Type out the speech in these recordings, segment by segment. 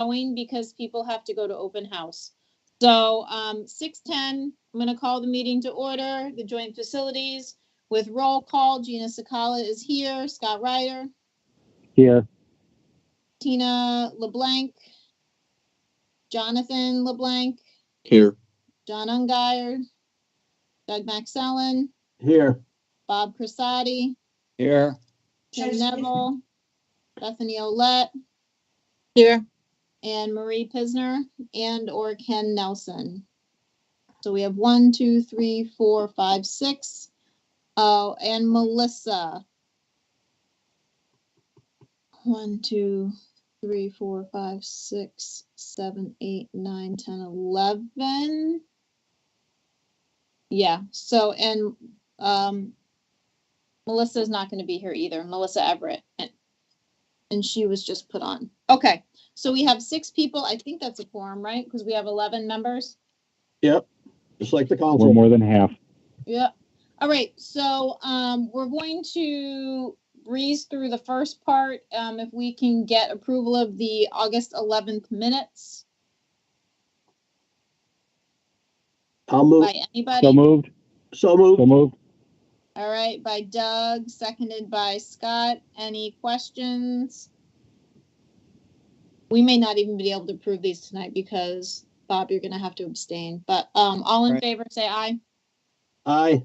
going because people have to go to open house. So 6:10, I'm going to call the meeting to order, the joint facilities with roll call. Gina Sakala is here. Scott Ryder. Here. Tina LeBlanc. Jonathan LeBlanc. Here. John Ungary. Doug Maxellen. Here. Bob Crisati. Here. Tim Neville. Bethany Olette. Here. And Marie Pisner and/or Ken Nelson. So we have 1, 2, 3, 4, 5, 6. Oh, and Melissa. 1, 2, 3, 4, 5, 6, 7, 8, 9, 10, 11. Yeah. So, and Melissa's not going to be here either. Melissa Everett. And she was just put on. Okay. So we have 6 people. I think that's a quorum, right? Because we have 11 members. Yep. Just like the We're council. more than half. Yep. All right. So we're going to breeze through the first part. If we can get approval of the August 11th minutes I'll move. by anybody. So moved. So moved. So moved. All right. By Doug, seconded by Scott. Any questions? We may not even be able to approve these tonight because Bob, you're going to have to abstain. But all in Right. favor, say aye. Aye.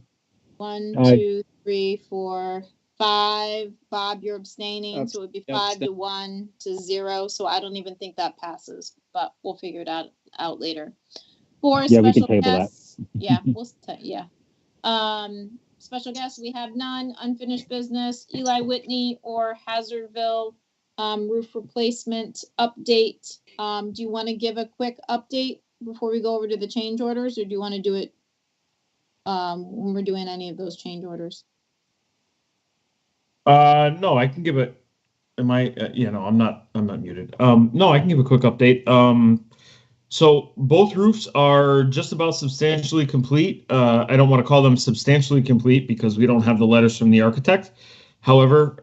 1, Aye. 2, 3, 4, 5. Bob, you're abstaining, so it would be 5 to 1 to 0. So I don't even think that passes, but we'll figure it out later. 4 Yeah, we can special table that. guests. Yeah, yeah. Special guests, we have none. Unfinished business, Eli Whitney or Hazardville roof replacement update. Do you want to give a quick update before we go over to the change orders, or do you want to do it when we're doing any of those change orders? No, I can give it. Am I? I'm not muted. No, I can give a quick update. So both roofs are just about substantially complete. I don't want to call them substantially complete because we don't have the letters from the architect. However,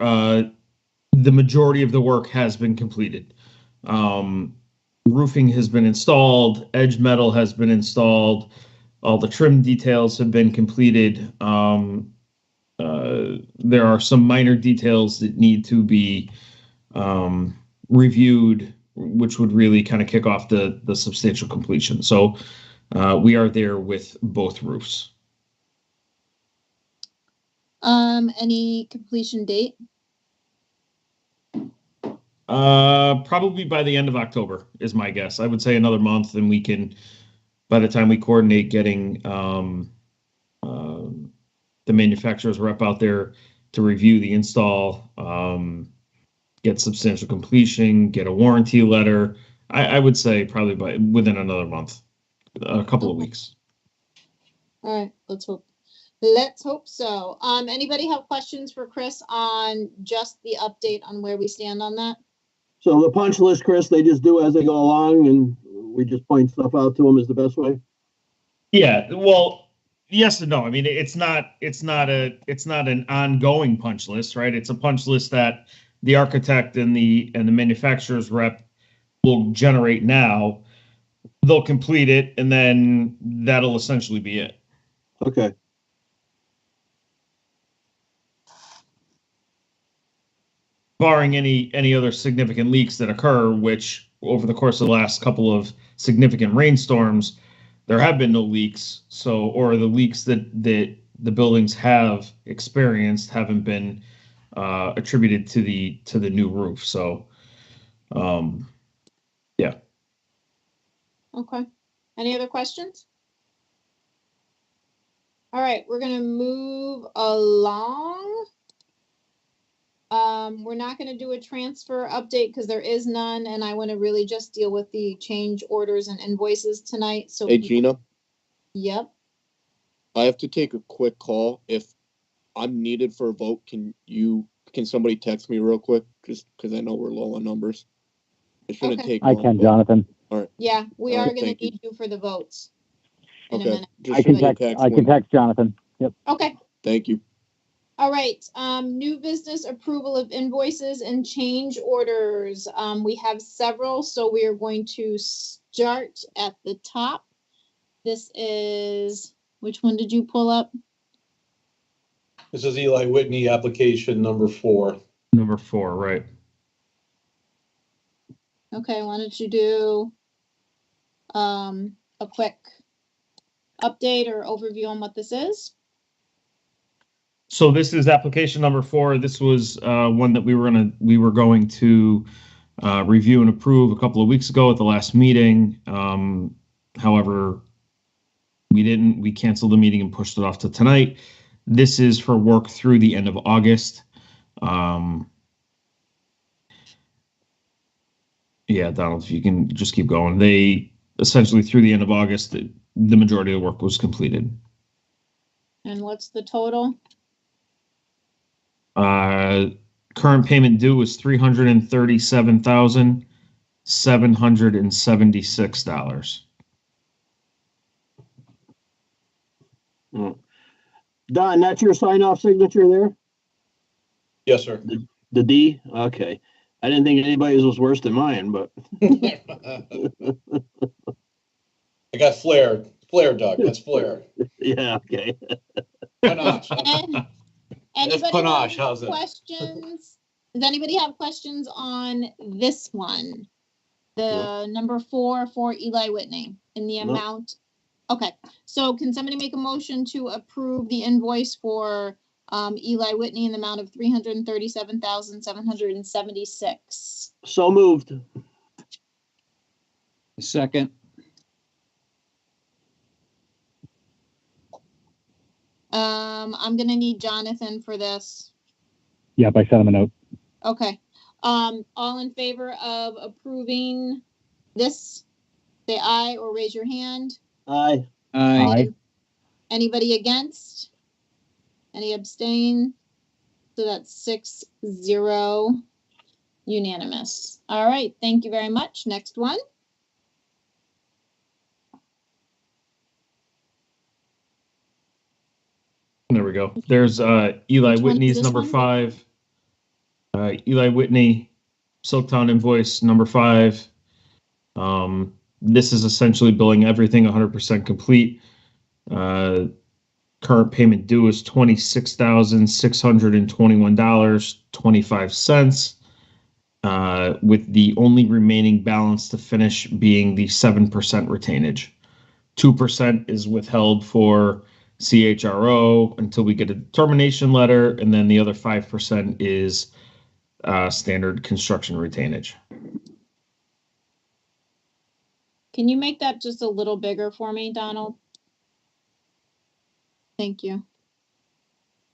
the majority of the work has been completed. Roofing has been installed. Edge metal has been installed. All the trim details have been completed. There are some minor details that need to be reviewed, which would really kind of kick off the substantial completion. So we are there with both roofs. Any completion date? Probably by the end of October is my guess. I would say another month, and we can, by the time we coordinate getting the manufacturer's rep out there to review the install, get substantial completion, get a warranty letter. I would say probably within another month, a couple of weeks. All right, let's hope. Let's hope so. Anybody have questions for Chris on just the update on where we stand on that? So the punch list, Chris, they just do as they go along, and we just point stuff out to them is the best way. Yeah, well, yes and no. I mean, it's not an ongoing punch list, right? It's a punch list that the architect and the manufacturer's rep will generate now. They'll complete it, and then that'll essentially be it. Okay. Barring any other significant leaks that occur, which over the course of the last couple of significant rainstorms, there have been no leaks. So, or the leaks that the buildings have experienced haven't been attributed to the new roof. So, yeah. Okay. Any other questions? All right, we're gonna move along. We're not going to do a transfer update because there is none, and I want to really just deal with the change orders and invoices tonight. So, Hey, Gina, yep. I have to take a quick call. If I'm needed for a vote, can somebody text me real quick? Just because I know we're low on numbers. It shouldn't Okay. take I long, can, but- Jonathan. All right. Yeah, we All are right, going thank to you. need you for the votes in a Okay. minute. Just I can shoot me a text. I when- can text Jonathan. Yep. Okay. Thank you. All right, new business approval of invoices and change orders. We have several, so we are going to start at the top. This is, which one did you pull up? This is Eli Whitney, application number 4. Number 4, right? Okay, why don't you do a quick update or overview on what this is? So this is application number 4. This was one that we were going to review and approve a couple of weeks ago at the last meeting. However, we didn't. We canceled the meeting and pushed it off to tonight. This is for work through the end of August. Yeah, Donald, if you can just keep going. They essentially through the end of August, the majority of the work was completed. And what's the total? Current payment due is $337,776. Don, that's your sign-off signature there? Yes, sir. The D? Okay. I didn't think anybody's was worse than mine, but I got Flair, Doug. That's Flair. yeah, okay. Panache. And anybody have panache, any how's it? questions? Does anybody have questions on this one? The number 4 for Eli Whitney in the No. amount. Okay, so can somebody make a motion to approve the invoice for Eli Whitney in the amount of $337,776? So moved. Second. I'm gonna need Jonathan for this. Yep, I sent him a note. Okay. All in favor of approving this, say aye or raise your hand. Aye. Aye. Anybody against? Any abstain? So that's 6-0 unanimous. All right, thank you very much. Next one. There we go. There's Eli Which one is Whitney's this number one? 5. Eli Whitney, Silktown invoice number 5. This is essentially billing everything 100% complete. Current payment due is $26,621.25, with the only remaining balance to finish being the 7% retainage. 2% is withheld for CHRO until we get a termination letter, and then the other 5% is standard construction retainage. Can you make that just a little bigger for me, Donald? Thank you.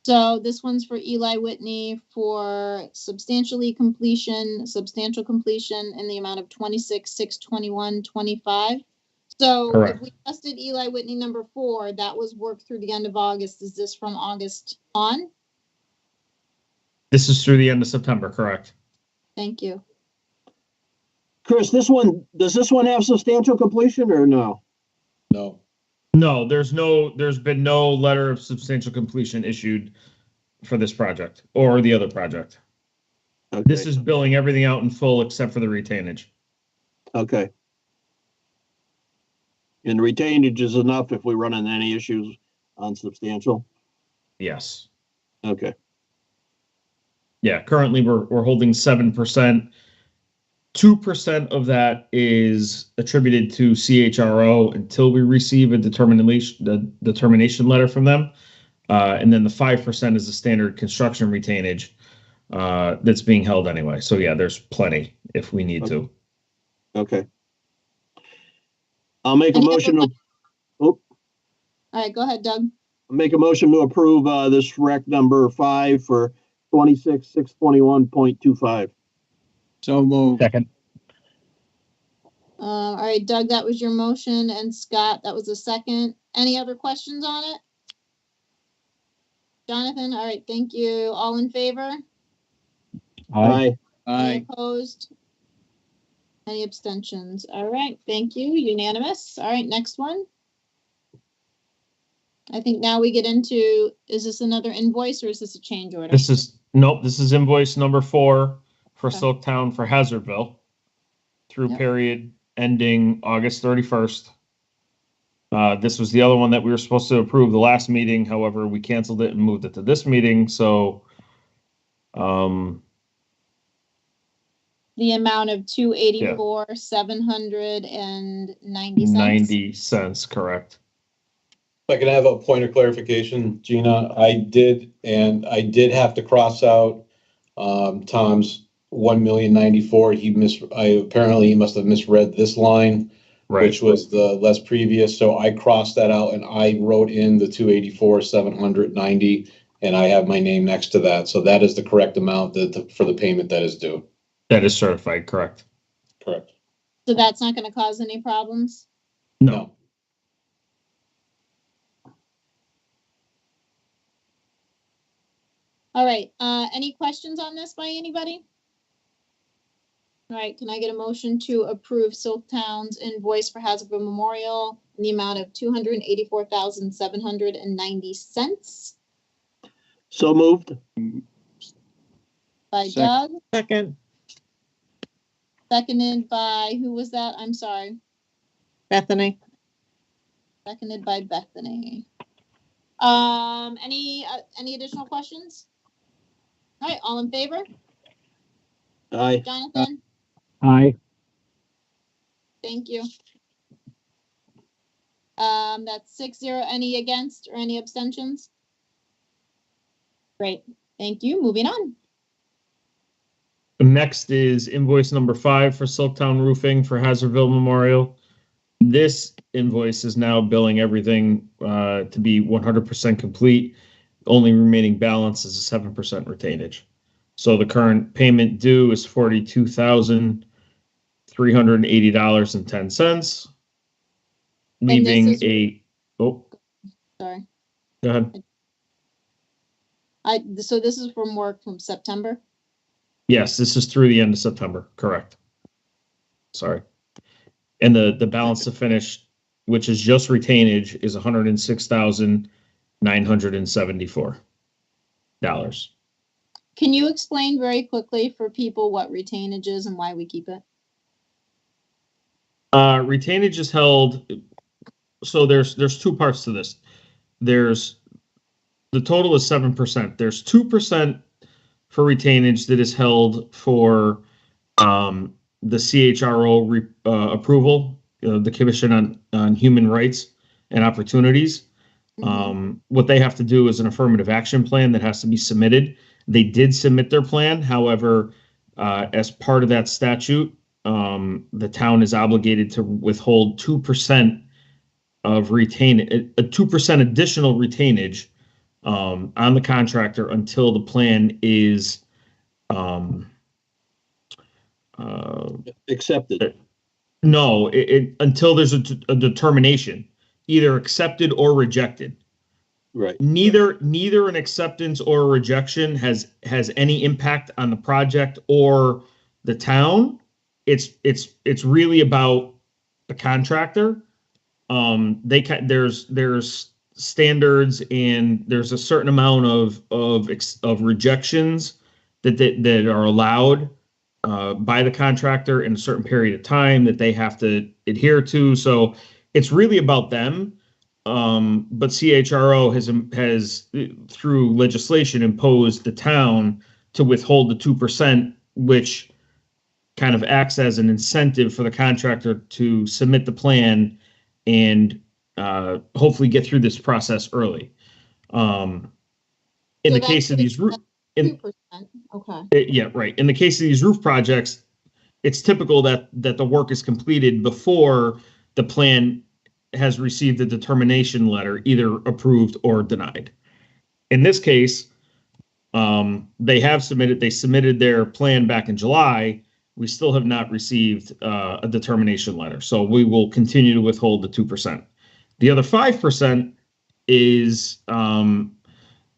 So this one's for Eli Whitney for substantial completion in the amount of $26,621.25. So Correct. if we tested Eli Whitney number 4, that was worked through the end of August. Is this from August on? This is through the end of September, correct? Thank you. Chris, does this one have substantial completion or no? No. No, there's been no letter of substantial completion issued for this project or the other project. Okay. This is billing everything out in full except for the retainage. Okay. And the retainage is enough if we run into any issues on substantial? Yes. Okay. Yeah, currently we're holding 7%. 2% of that is attributed to CHRO until we receive a determination letter from them. And then the 5% is the standard construction retainage that's being held anyway. So yeah, there's plenty if we need to. Okay. I'll make a Any motion to, All right, go ahead, Doug. make a motion to approve this rec number 5 for 26,621.25. So moved. Second. All right, Doug, that was your motion, and Scott, that was the second. Any other questions on it? Jonathan, all right, thank you. All in favor? Aye. Any opposed? Any abstentions? All right, thank you, unanimous. All right, next one. I think now we get into, is this another invoice or is this a change order? This is, nope, this is invoice number 4 for Okay. Silktown for Hazardville through Yep. period ending August 31st. This was the other one that we were supposed to approve the last meeting. However, we canceled it and moved it to this meeting. So, The amount of 284, 790 cents. 90 cents, correct. If I can have a point of clarification, Gina, I did have to cross out Tom's 1,094,000. He must have misread this line, which was the less previous. So I crossed that out and I wrote in the 284,790, and I have my name next to that. So that is the correct amount for the payment that is due. That is certified, correct. Correct. So that's not going to cause any problems? No. All right, any questions on this by anybody? All right, can I get a motion to approve Silktown's invoice for Hazardville Memorial in the amount of 284,790 cents So moved. by Second. Doug, Second, seconded by, who was that? I'm sorry, Bethany. seconded by Bethany. Any additional questions? All right, all in favor? Aye. Jonathan? Aye. Thank you. That's 6-0. Any against or any abstentions? Great. Thank you. Moving on. Next is invoice number 5 for Silktown Roofing for Hazardville Memorial. This invoice is now billing everything to be 100% complete. Only remaining balance is a 7% retainage. So the current payment due is $42,380.10, leaving is- Sorry. Go ahead. So this is from work from September? Yes, this is through the end of September, correct. Sorry. And the balance to finish, which is just retainage, is $106,974. Can you explain very quickly for people what retainage is and why we keep it? Retainage is held, so there's 2 parts to this. The total is 7%. There's 2% for retainage that is held for the CHRO approval, the Commission on Human Rights and Opportunities. What they have to do is an affirmative action plan that has to be submitted. They did submit their plan. However, as part of that statute, the town is obligated to withhold 2% of a 2% additional retainage on the contractor until the plan is Accepted. no, until there's a determination, either accepted or rejected. Right. Neither an acceptance or a rejection has any impact on the project or the town. It's really about the contractor. There's standards and there's a certain amount of rejections that are allowed by the contractor in a certain period of time that they have to adhere to. So it's really about them. But CHRO has through legislation imposed the town to withhold the 2%, which kind of acts as an incentive for the contractor to submit the plan and hopefully get through this process early. In the case of these 2%. Okay. yeah, right. In the case of these roof projects, it's typical that the work is completed before the plan has received a determination letter, either approved or denied. In this case, they submitted their plan back in July. We still have not received a determination letter. So we will continue to withhold the 2%. The other 5% is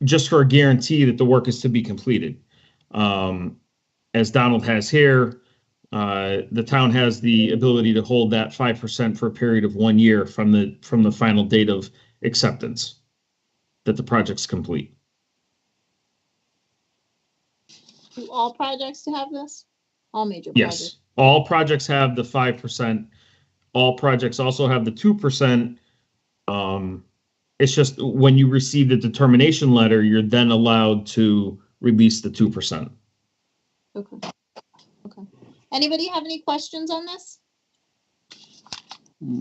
just for a guarantee that the work is to be completed. As Donald has here, the town has the ability to hold that 5% for a period of 1 year from the final date of acceptance. that the project's complete. Do all projects to have this? All major Yes, projects? all projects have the 5%. All projects also have the 2%. It's just when you receive the determination letter, you're then allowed to release the 2%. Okay. Okay. Anybody have any questions on this?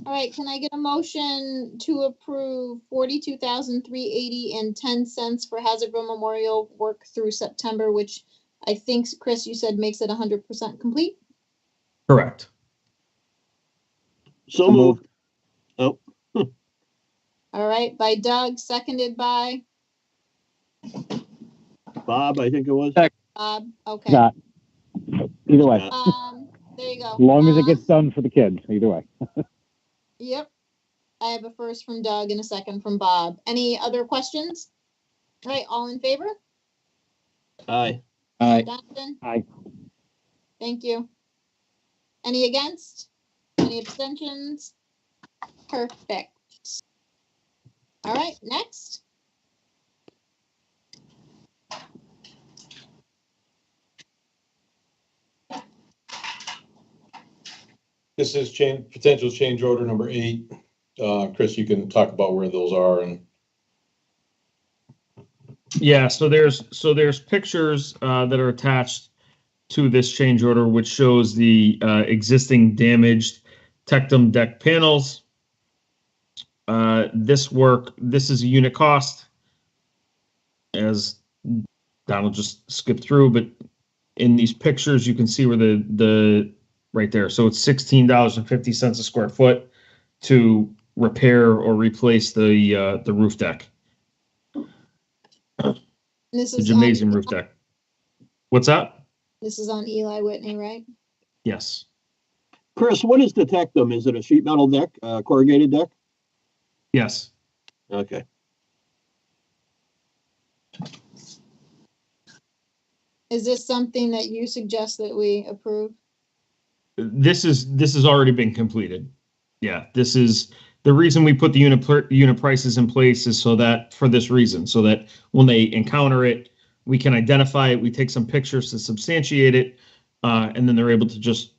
All right, can I get a motion to approve $42,380.10 for Hazardville Memorial work through September, which I think, Chris, you said makes it 100% complete? Correct. So moved. Oh, All right, by Doug, seconded by Bob, I think it was. Bob. Okay. Scott. Either way, There you go. as long as it gets done for the kids, either way. Yep. I have a first from Doug and a second from Bob. Any other questions? All right, all in favor? Aye. Jonathan? Aye. Thank you. Any against? Any abstentions? Perfect. All right, next. This is potential change order number 8. Chris, you can talk about where those are and. Yeah, so there's pictures that are attached to this change order, which shows the existing damaged Tectum deck panels. This is a unit cost, as Donald just skipped through, but in these pictures you can see where the right there. So it's $16.50 a square foot to repair or replace the roof deck. This The is gymnasium on, roof deck. What's that? This is on Eli Whitney, right? Yes. Chris, what is the Tectum? Is it a sheet metal deck, corrugated deck? Yes. Okay. Is this something that you suggest that we approve? This has already been completed. Yeah, this is the reason we put the unit prices in place, is so that, for this reason, so that when they encounter it, we can identify it, we take some pictures to substantiate it, and then they're able to just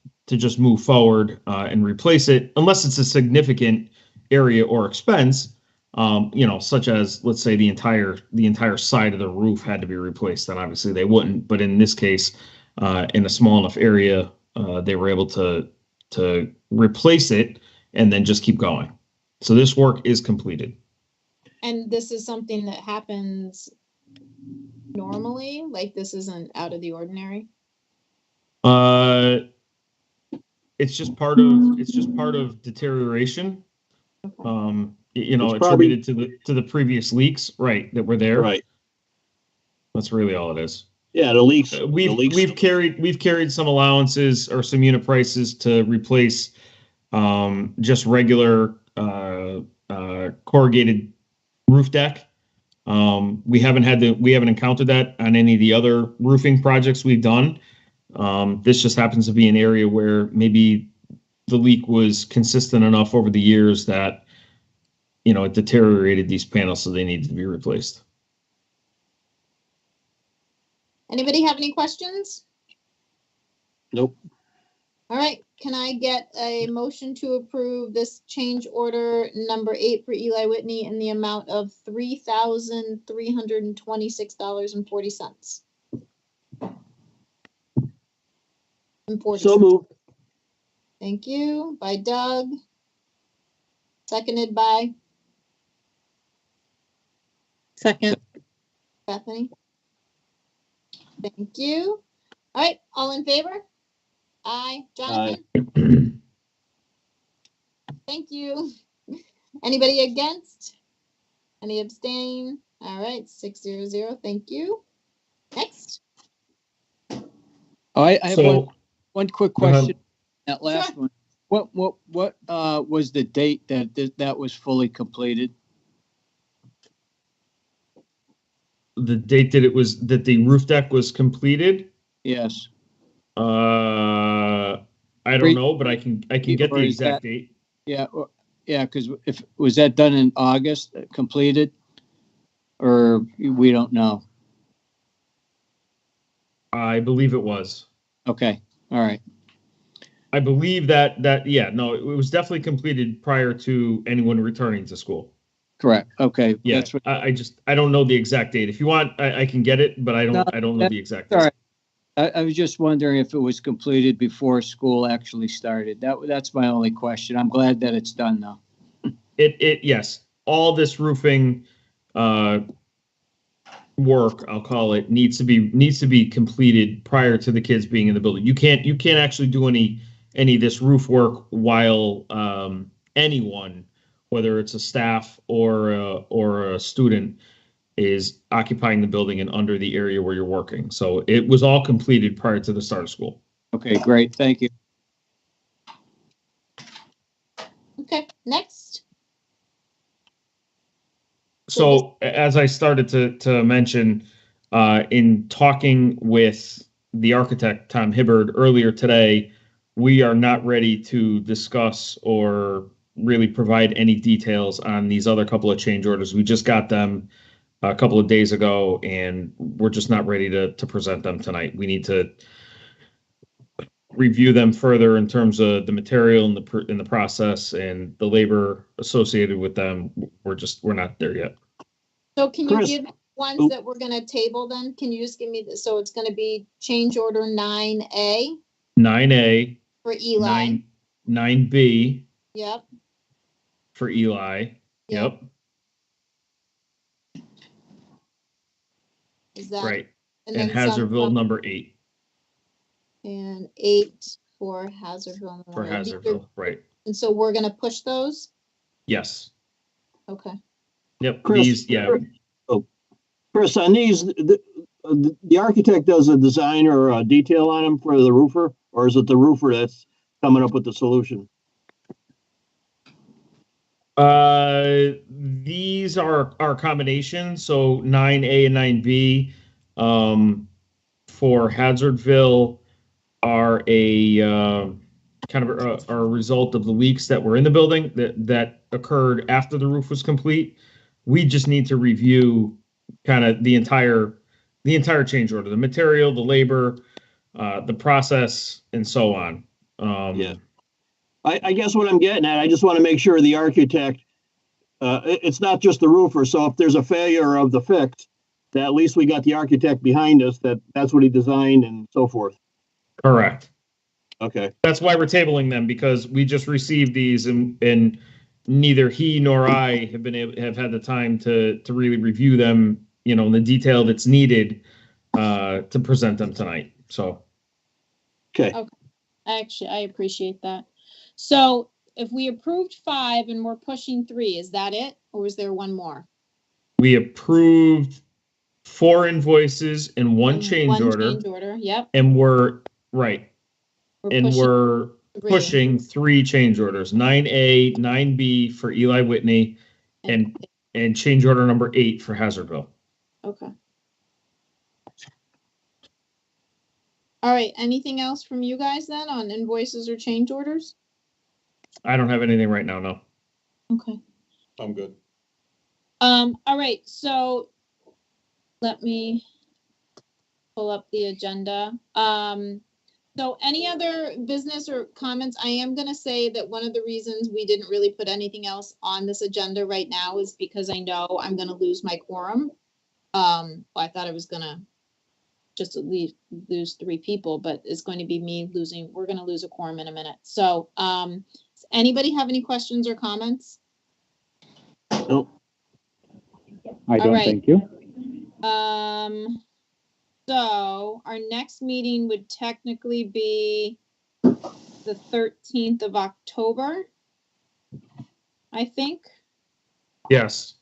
move forward and replace it, unless it's a significant area or expense, such as, let's say, the entire side of the roof had to be replaced. Then obviously they wouldn't. But in this case, in a small enough area, they were able to replace it and then just keep going. So this work is completed. And this is something that happens normally? Like, this isn't out of the ordinary? It's just part of deterioration. It's probably attributed to the previous leaks, right, that were there. right. That's really all it is. Yeah, the leaks. We've carried some allowances or some unit prices to replace just regular corrugated roof deck. We haven't encountered that on any of the other roofing projects we've done. This just happens to be an area where maybe the leak was consistent enough over the years that, it deteriorated these panels, so they needed to be replaced. Anybody have any questions? Nope. All right, can I get a motion to approve this change order number 8 for Eli Whitney in the amount of $3,326.40? So moved. Thank you. By Doug. Seconded by Second. Bethany. Thank you. All right, all in favor? Aye. Jonathan? Thank you. Anybody against? Any abstain? All right, 600. Thank you. Next. Oh, I have one quick question. That last one. What was the date that was fully completed? The date that the roof deck was completed? Yes. I don't know, but I can get the exact date. Yeah, because if was that done in August, completed? or we don't know? I believe it was. Okay, all right. I believe yeah, no, it was definitely completed prior to anyone returning to school. Correct. Okay. Yeah, That's what, I don't know the exact date. If you want, I can get it, but I No, don't know the exact all date. right. I was just wondering if it was completed before school actually started. That's my only question. I'm glad that it's done though. Yes, all this roofing, work, I'll call it, needs to be completed prior to the kids being in the building. You can't actually do any of this roof work while anyone, whether it's a staff or a student, is occupying the building and under the area where you're working. So it was all completed prior to the start of school. Okay, great. Thank you. Okay, next. So as I started to mention, in talking with the architect, Tom Hibbard, earlier today, we are not ready to discuss or really provide any details on these other couple of change orders. We just got them a couple of days ago, and we're just not ready to present them tonight. We need to review them further in terms of the material and the process and the labor associated with them. We're not there yet. So can you Chris. give ones that we're gonna table then? Can you just give me so it's gonna be change order 9A 9A, for Eli? 9B Yep. for Eli. Yep. Is that Right. and And then some Hazardville from- number 8 and 8 for Hazardville. for Memorial. These are- Hazardville. Right. And so we're gonna push those? Yes. Okay. Yep. Chris, These, yeah. Chris, on these, the architect does a design or a detail on them for the roofer, or is it the roofer that's coming up with the solution? These are our combinations. So 9A and 9B, for Hazardville are a kind of a result of the leaks that were in the building that occurred after the roof was complete. We just need to review kind of the entire change order, the material, the labor, the process, and so on. Yeah. I guess what I'm getting at, I just want to make sure the architect, it's not just the roofer. So if there's a failure of the fix, that at least we got the architect behind us, that's what he designed and so forth. Correct. Okay. That's why we're tabling them, because we just received these and neither he nor I have had the time to really review them, in the detail that's needed to present them tonight. So. Okay. I appreciate that. So if we approved 5 and we're pushing 3, is that it? Or is there one more? We approved 4 invoices and one And change order. Change order, yep. And we're right. We're We're three. pushing 3 change orders, 9A, 9B for Eli Whitney, and change order number 8 for Hazardville. Okay. All right, anything else from you guys then on invoices or change orders? I don't have anything right now, no. Okay. I'm good. All right, so let me pull up the agenda. So any other business or comments? I am gonna say that one of the reasons we didn't really put anything else on this agenda right now is because I know I'm gonna lose my quorum. I thought I was gonna just lose 3 people, but it's going to be me losing. We're gonna lose a quorum in a minute. So, does anybody have any questions or comments? Nope. I don't right. thank you. So our next meeting would technically be the 13th of October, I think, Yes.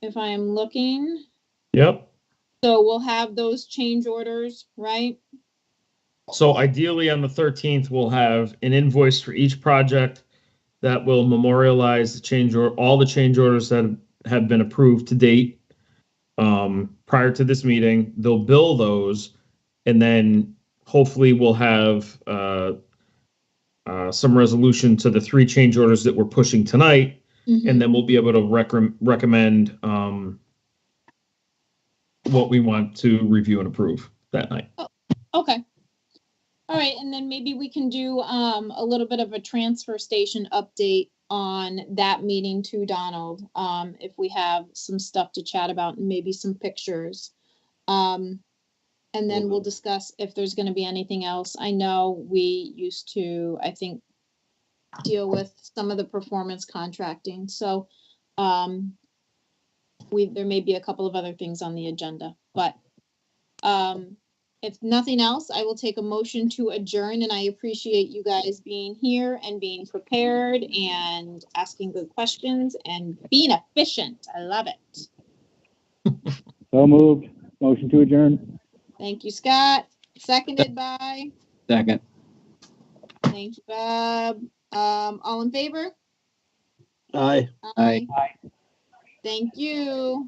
if I am looking. Yep. So we'll have those change orders, right? So ideally on the 13th, we'll have an invoice for each project that will memorialize the change or all the change orders that have been approved to date. Prior to this meeting, they'll bill those, and then hopefully we'll have some resolution to the 3 change orders that we're pushing tonight, Mhm. and then we'll be able to recommend what we want to review and approve that night. Okay. All right, and then maybe we can do a little bit of a transfer station update on that meeting too, Donald. If we have some stuff to chat about and maybe some pictures. And then we'll discuss if there's going to be anything else. I know we used to, I think, deal with some of the performance contracting. So there may be a couple of other things on the agenda, but if nothing else, I will take a motion to adjourn, and I appreciate you guys being here and being prepared and asking good questions and being efficient. I love it. So moved. Motion to adjourn. Thank you, Scott. Seconded by, Second. thank you, Bob. All in favor? Aye. Aye. Thank you.